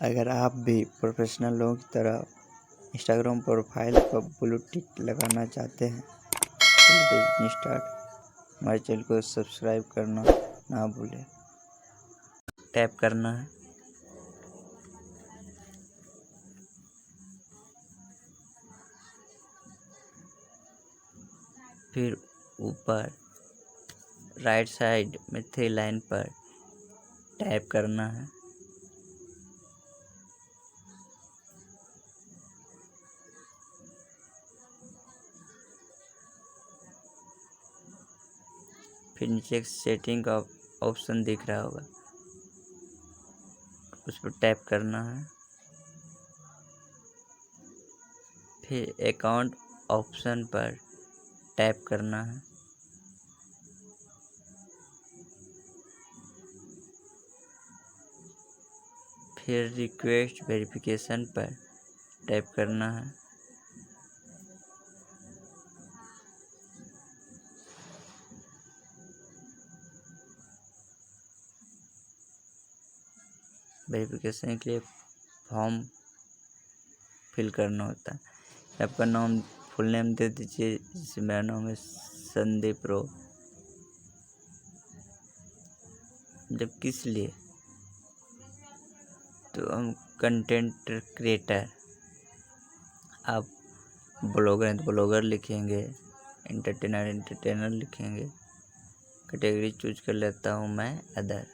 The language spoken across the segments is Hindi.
अगर आप भी प्रोफेशनल लोगों की तरह इंस्टाग्राम प्रोफाइल पर ब्लू टिक लगाना चाहते हैं तो लेट्स स्टार्ट। हमारे चैनल को सब्सक्राइब करना ना भूलें। टैप करना है, फिर ऊपर राइट साइड में 3 लाइन पर टैप करना है। फिर नीचे एक सेटिंग का ऑप्शन दिख रहा होगा, उस पर टैप करना है। फिर अकाउंट ऑप्शन पर टैप करना है। फिर रिक्वेस्ट वेरिफिकेशन पर टैप करना है। वेरिफिकेशन के लिए फॉर्म फिल करना होता है। आपका नाम फुल नेम दे दीजिए, जैसे मेरा नाम है संदीप। जब किस लिए, तो हम कंटेंट क्रिएटर, आप ब्लॉगर हैं तो ब्लॉगर लिखेंगे, एंटरटेनर लिखेंगे। कैटेगरी चूज कर लेता हूँ मैं अदर।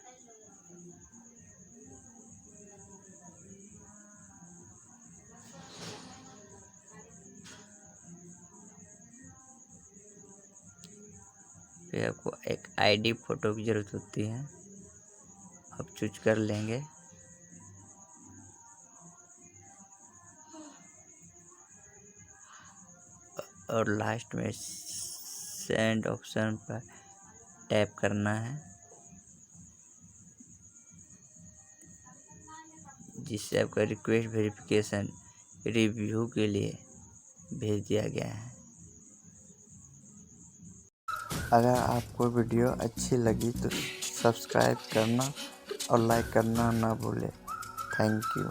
फिर आपको एक आईडी फ़ोटो की ज़रूरत होती है, आप चूज कर लेंगे। और लास्ट में सेंड ऑप्शन पर टैप करना है, जिससे आपका रिक्वेस्ट वेरिफिकेशन रिव्यू के लिए भेज दिया गया है। अगर आपको वीडियो अच्छी लगी तो सब्सक्राइब करना और लाइक करना ना भूलें। Thank you.